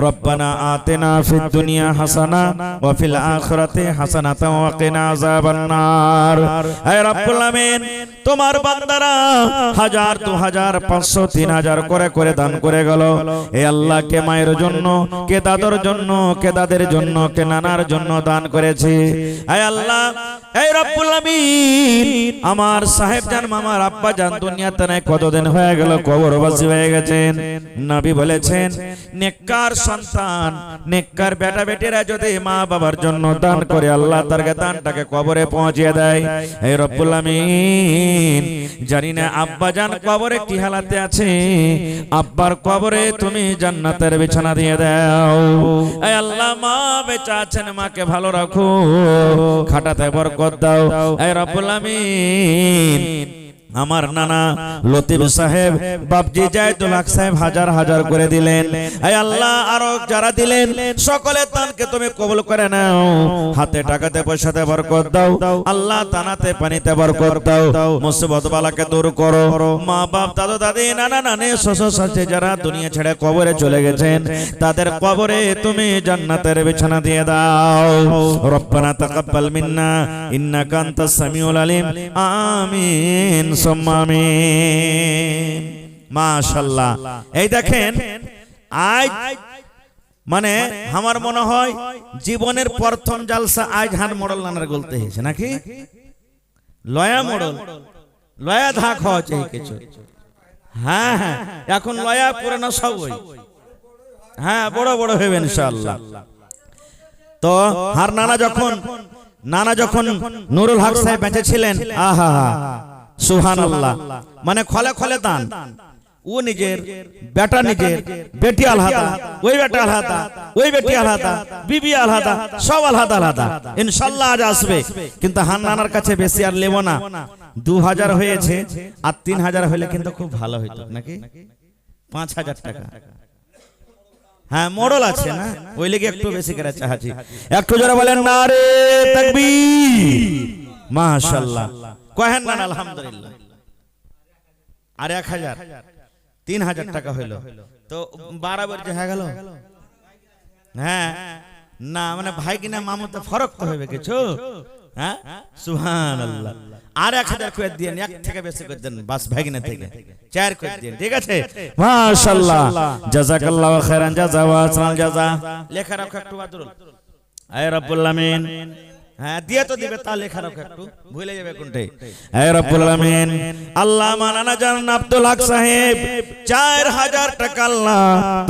রব্বানা আতিনা ফিদ দুনিয়া হাসানা ওয়া ফিল আখিরাতি হাসানাতাও ওয়া কিনা আযাবান নার। হে রব্বুল আমিন, তোমার বান্দারা 1000 2000 500 3000 করে করে দান করে গেল। হে আল্লাহ, কে মায়ের জন্য, কে দাদার জন্য, কে দাদের জন্য, কে নানার জন্য দান করেছে। হে আল্লাহ, হে রব্বুল আমিন, আমার সাহেব জান মামার আব্বা জান দুনিয়াতে নাই, কতদিন হয়ে গেল কবরবাসী হয়ে গেছেন। নবী বলেছেন, নেককার সন্তান, নেককার বেটা বেটিরা যদি মা বাবার জন্য দান করে, আল্লাহ তার দানটাকে কবরে পৌঁছিয়ে দেয়। হে রব্বুল আমিন, জানি না আব্বা জান কবরে কি হালাতে আছে, আব্বার কবরে তুমি জান্নাতের বিছানা দিয়ে দাও। হে আল্লাহ, মা বেঁচে আছেন, মাকে ভালো রাখো, খাটাতে বরকত দাও। হে রব্বুল আমিন, আমার নানা লতিফ সাহেব, বাপজি জায়দুল হক সাহেব হাজার হাজার করে দিলেন। হে আল্লাহ, আরো যারা দিলেন সকলের দানকে তুমি কবুল করে নাও। হাতে টাকাতে পয়সাতে বরকত দাও আল্লাহ, তানাতে পানিতে বরকত দাও, মুসিবত বালাকে দূর করো। মা বাপ, দাদু দাদি, নানা নানি, শ্বশুর শাশুড়ি যারা দুনিয়া ছেড়ে কবরে চলে গেছেন, তাদের কবরে তুমি জান্নাতের বিছানা দিয়ে দাও। রব্বানা তাকাব্বাল মিন্না ইন্নাকা আনতাস সামিউল আলিম, আমিন সুম্মা আমিন। মাশাআল্লাহ। এই দেখেন, আজ মানে আমার মনে হয় জীবনের প্রথম জালসা আজ হার মডেল নানার গলতে হয়েছে নাকি? লয়া মডেল, লয়া ধাক হচ্ছে কিছু। হ্যাঁ হ্যাঁ, এখন লয়া পুরানো সব, হ্যাঁ বড় বড় হবে ইনশাআল্লাহ। তো হার নানা যখন নুরুল হক সাহেব বেঁচে ছিলেন, আহা সুবহানাল্লাহ, মানে খলে খলে দান। ও নিজের বেটা, নিজের বেটি আলাদা, ওই বেটা আলাদা, ওই বেটি আলাদা, বিবি আলাদা, সব আলাদা আলাদা। ইনশাআল্লাহ আজ আসবে, কিন্তু হান্নানার কাছে বেশি আর নেব না। 2000 হয়েছে, আর 3000 হলে কিন্তু খুব ভালো হইতো নাকি? 5000 টাকা। হ্যাঁ, মডেল আছে না, ওই লেগে একটু বেশি করে চাচ্ছি। একটু জোরে বলেন নারে তাকবীর, মাশাআল্লাহ। কহেন না আলহামদুলিল্লাহ। আর 1000, 3000 টাকা হইলো তো বরাবর যে হয়ে গেল। হ্যাঁ না, মানে ভাই কিনা মামু তো ফরক তো হবে কিছু। হ্যাঁ সুবহানাল্লাহ। আর 1000 করে দিয়েন, এক থেকে বেশি করে দেন বাস, ভাগিনা থেকে 4 করে দিয়েন, ঠিক আছে? মাশাআল্লাহ, জাযাকাল্লাহু খাইরান জাযা ওয়া আহসানাল জাযা। লেখা রাখো একটু বাদরুল, আয় রব্বুল আমিন। হ্যাঁ দিয়ে তো দিবে, তা লেখা রাখো একটু, ভুলে যাবে কোনটাই। আয় রব্বুল আমিন। আল্লাহ মাওলানা জান আব্দুল হক সাহেব 4000 টাকা আল্লাহ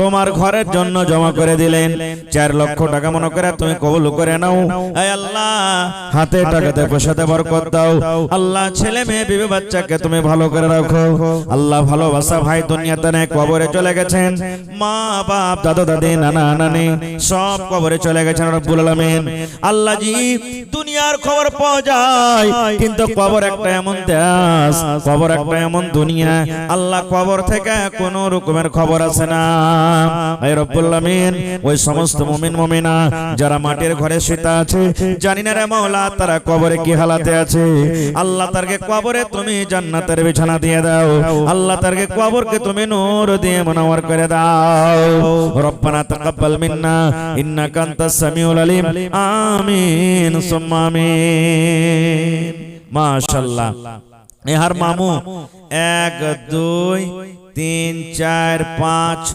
তোমার ঘরের জন্য জমা করে দিলেন। 4 লক্ষ টাকা মনে করে তুমি কবুল করে নাও। আয় আল্লাহ, হাতে টাকাতে পয়সাতে বরকত দাও আল্লাহ। ছেলে মেয়ে বিবি বাচ্চাকে তুমি ভালো করে রাখো আল্লাহ। ভালোবাসা ভাই দুনিয়াতে নেই, কবরে চলে গেছেন। মা বাপ দাদা দাদি নানা নানি সব কবরে চলে গেছেন রব্বুল আলামিন। আল্লাহ জি, দুনিয়ার খবর পাওয়া যায়, কিন্তু কবর একটা এমন দেশ, কবর একটা এমন দুনিয়া, আল্লাহ কবর থেকে কোন রকমের খবর আসে না। হে রব্বুল আমিন, ওই সমস্ত মুমিন মুমিনা যারা মাটির ঘরে শুয়ে আছে, জানি না রে মাওলা তারা কবরে কি হালাতে আছে। আল্লাহ তারকে কবরে তুমি জান্নাতের বিছানা দিয়ে দাও আল্লাহ। তারকে কবরকে তুমি নূর দিয়ে মুনাওয়ার করে দাও। রব্বানা তাকাব্বাল মিন্না ইন্নাকা আনতাস সামিউল আলিম। আমিন সুম্মা আমিন। মাশাআল্লাহ। এহার মামু 1 2 3 4 5